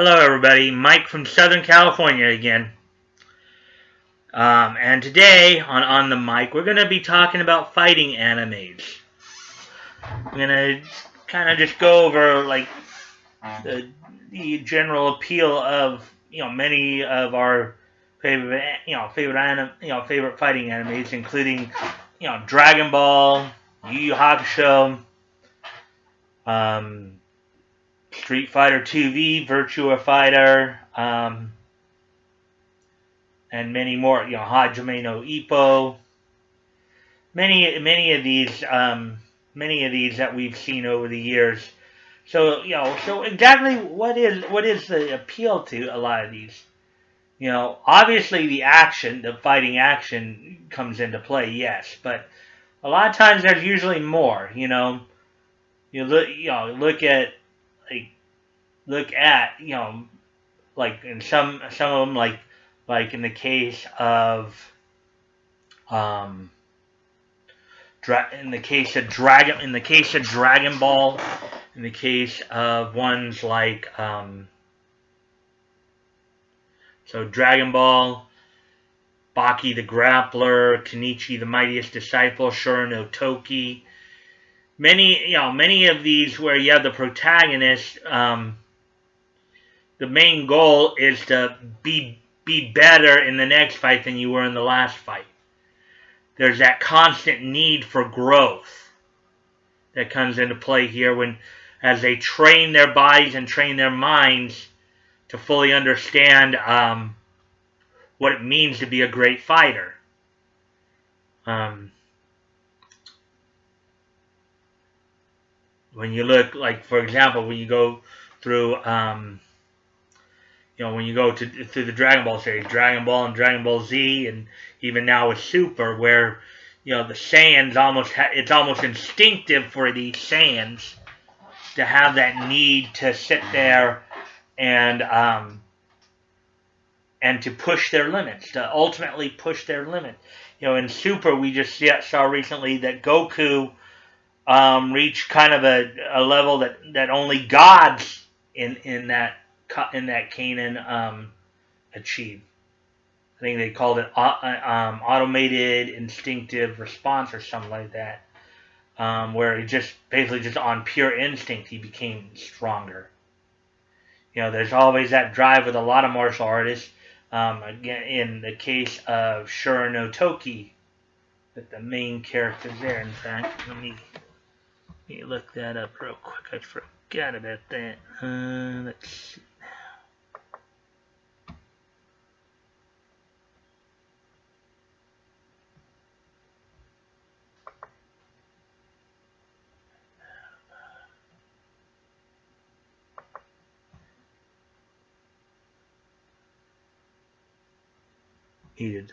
Hello everybody, Mike from Southern California again. And today on the mic, we're going to be talking about fighting animes. We're going to kind of just go over like the general appeal of many of our favorite fighting animes, including Dragon Ball, Yu Yu Hakusho, Street Fighter 2V, Virtua Fighter, and many more. Hajime no Ippo. Many of these that we've seen over the years. So so exactly what is the appeal to a lot of these? Obviously the fighting action comes into play, yes, but a lot of times there's usually more. You look at like in some of them like in the case of Dragon Ball, in the case of ones like so Dragon Ball, Baki the Grappler, Kenichi the Mightiest Disciple, Shura no Toki. Many of these where you have the protagonist, the main goal is to be better in the next fight than you were in the last fight. There's that constant need for growth that comes into play here as they train their bodies and train their minds to fully understand what it means to be a great fighter. When you look, like for example, when you go through when you go through the Dragon Ball series, Dragon Ball and Dragon Ball Z, and even now with Super, where the Saiyans it's almost instinctive for these Saiyans to have that need to sit there and to push their limits, to ultimately push their limit. In Super, we just saw recently that Goku reached kind of a level that only gods in that canon achieved. I think they called it automated instinctive response or something like that, where he just on pure instinct he became stronger. There's always that drive with a lot of martial artists. Again, in the case of Shura no Toki, that the main character there. In fact, let me look that up real quick. I forgot about that. Let's see. Needed.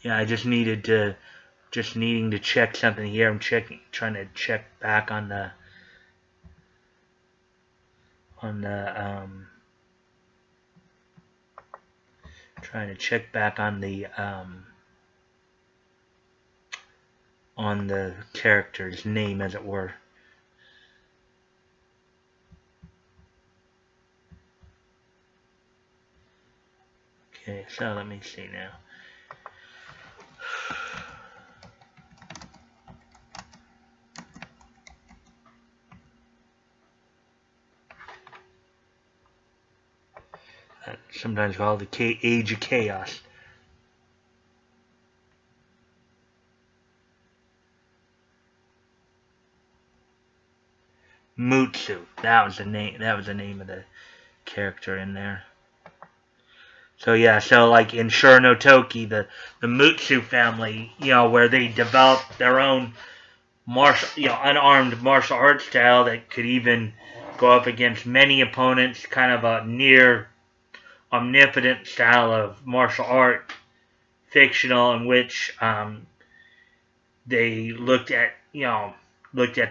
Yeah, I just needing to check something here. I'm trying to check back on the trying to check back on the character's name, as it were. Okay, so let me see now. Sometimes called the Age of Chaos. Mutsu. That was the name of the character in there. So yeah, so like in Shura no Toki, the Mutsu family, where they developed their own unarmed martial arts style that could even go up against many opponents, kind of a near omnipotent style of martial art, fictional, in which they looked at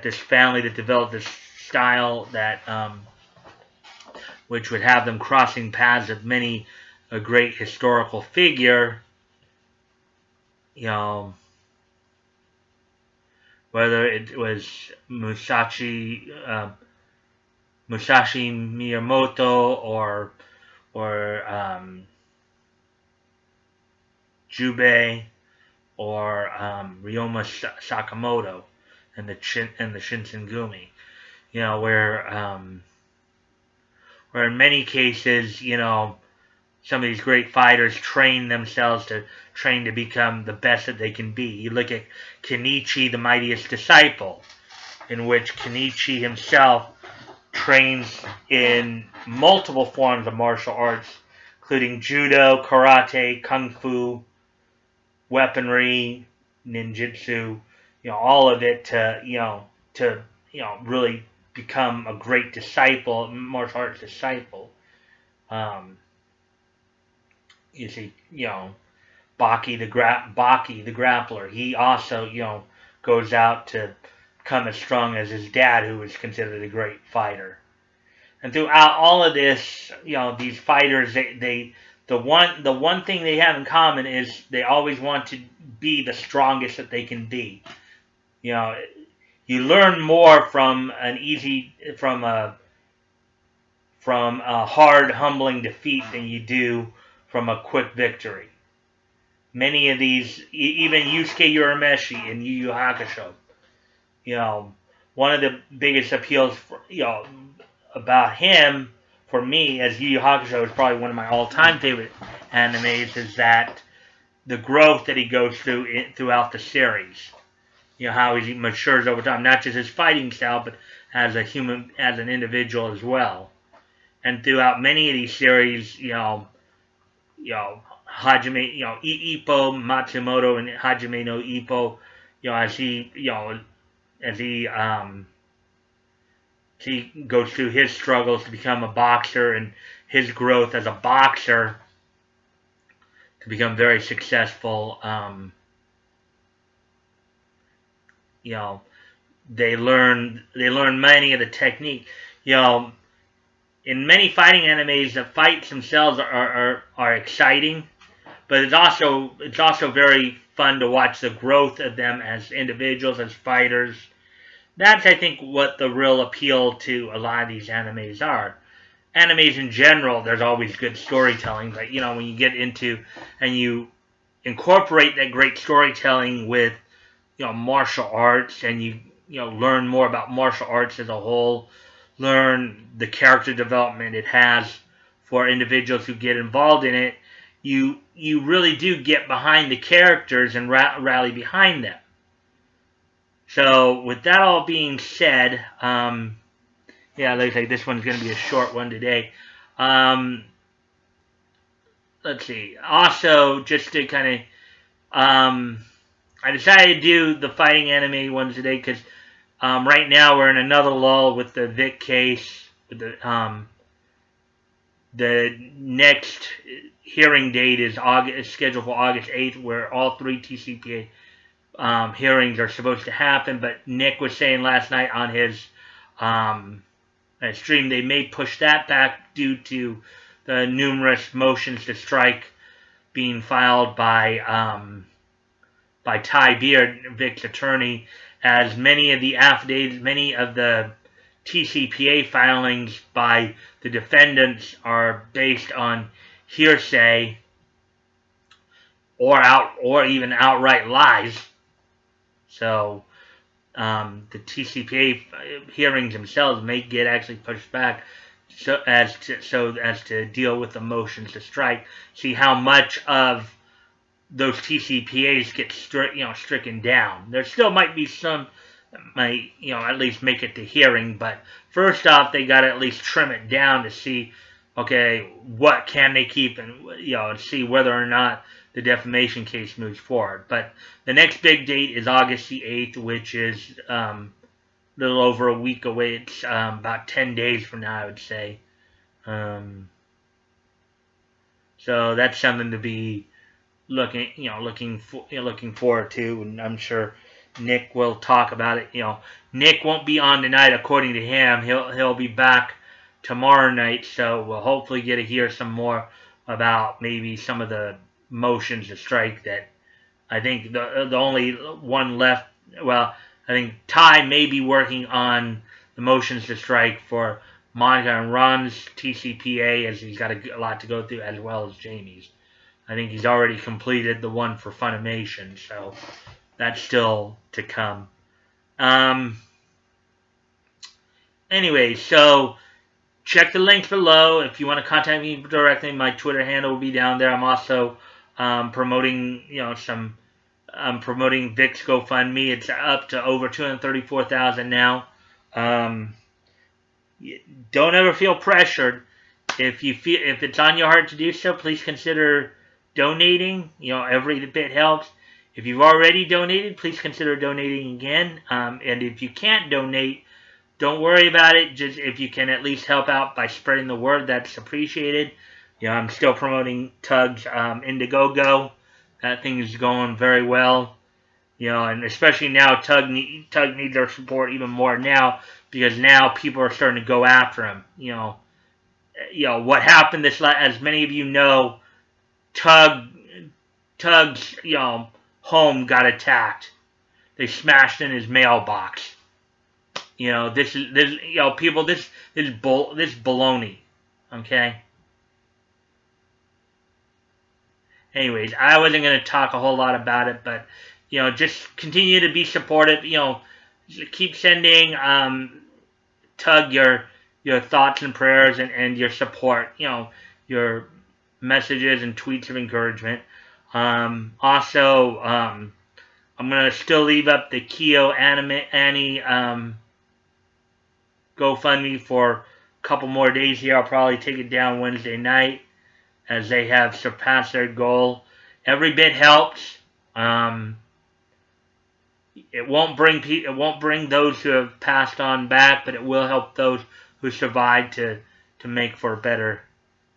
this family that developed this style that which would have them crossing paths of a great historical figure, whether it was Musashi Miyamoto or Jubei or Ryoma Sakamoto and the Shinsengumi. You know, where in many cases, you know, some of these great fighters train to become the best that they can be. You look at Kenichi, the Mightiest Disciple, in which Kenichi himself trains in multiple forms of martial arts, including judo, karate, kung fu, weaponry, ninjutsu, you know, all of it to really become a great disciple, martial arts disciple. Um, you see, you know, Baki the grappler. He also, you know, goes out to become as strong as his dad, who was considered a great fighter. And throughout all of this, you know, these fighters, the one thing they have in common is they always want to be the strongest that they can be. You know, you learn more from a hard, humbling defeat than you do from a quick victory. Many of these, even Yusuke Urameshi in Yu Yu Hakusho, you know, one of the biggest appeals, about him for me as Yu Yu Hakusho is probably one of my all-time favorite animes, is that the growth that he goes through throughout the series. You know, how he matures over time, not just his fighting style, but as a human, as an individual as well. And throughout many of these series, Hajime, Ippo Matsumoto and Hajime no Ippo, as he goes through his struggles to become a boxer and his growth as a boxer to become very successful. They learn many of the technique. In many fighting animes, the fights themselves are exciting, but it's also very fun to watch the growth of them as individuals, as fighters. That's, I think, what the real appeal to a lot of these animes are. Animes in general, there's always good storytelling, but when you get into and you incorporate that great storytelling with martial arts, and you learn more about martial arts as a whole, learn the character development it has for individuals who get involved in it, you really do get behind the characters and rally behind them. So with that all being said, like I say, this one's going to be a short one today. Let's see. Also, just to kind of, I decided to do the fighting anime ones today because right now we're in another lull with the Vic case. With the next hearing date is scheduled for August 8th, where all 3 TCPA hearings are supposed to happen. But Nick was saying last night on his stream they may push that back due to the numerous motions to strike being filed by Ty Beard, Vic's attorney, as many of the affidavits, many of the TCPA filings by the defendants are based on hearsay or even outright lies. So the TCPA hearings themselves may get actually pushed back so as to deal with the motions to strike. See how much of those TCPAs get stricken down. There still might be some that might at least make it to hearing, but first off they got to at least trim it down to see, okay, what can they keep, and see whether or not the defamation case moves forward. But the next big date is August the 8th, which is a little over a week away. It's about 10 days from now, I would say. So that's something to be looking forward to, and I'm sure Nick will talk about it. Nick won't be on tonight, according to him. He'll be back tomorrow night, so we'll hopefully get to hear some more about maybe some of the motions to strike that I think the only one left. Well, I think Ty may be working on the motions to strike for Monica and Ron's TCPA, as he's got a lot to go through, as well as Jamie's. I think he's already completed the one for Funimation, so that's still to come. Anyway, so check the links below. If you want to contact me directly, my Twitter handle will be down there. I'm also promoting, I'm promoting Vic's GoFundMe. It's up to over 234,000 now. Don't ever feel pressured. If it's on your heart to do so, please consider donating. Every bit helps. If you've already donated, please consider donating again. And if you can't donate, don't worry about it. Just if you can at least help out by spreading the word, that's appreciated. I'm still promoting Tug's Indiegogo. That thing is going very well. And especially now, Tug needs our support even more now, because now people are starting to go after him. What happened as many of you know, Tug's home got attacked. They smashed in his mailbox. This is baloney. Okay. Anyways, I wasn't going to talk a whole lot about it, but just continue to be supportive. Keep sending Tug your thoughts and prayers and your support. Your messages and tweets of encouragement. Also, I'm gonna still leave up the Kyo Annie GoFundMe for a couple more days here. I'll probably take it down Wednesday night, as they have surpassed their goal. Every bit helps. It won't bring those who have passed on back, but it will help those who survived to make for a better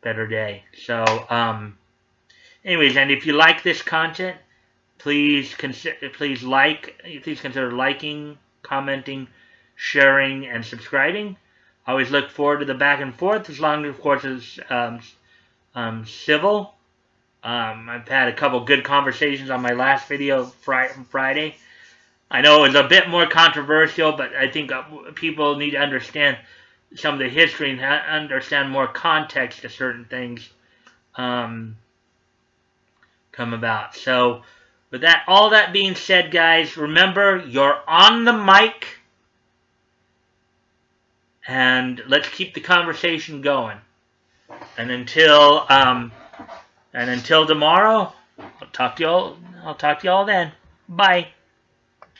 day. So, anyways, and if you like this content, please consider liking, commenting, sharing, and subscribing. I always look forward to the back and forth, as long as, of course, it's civil. I've had a couple good conversations on my last video from Friday. I know it was a bit more controversial, but I think people need to understand some of the history and understand more context to certain things come about. So, with all that being said, guys, remember, you're on the mic, and let's keep the conversation going. And until tomorrow, I'll talk to y'all then. Bye.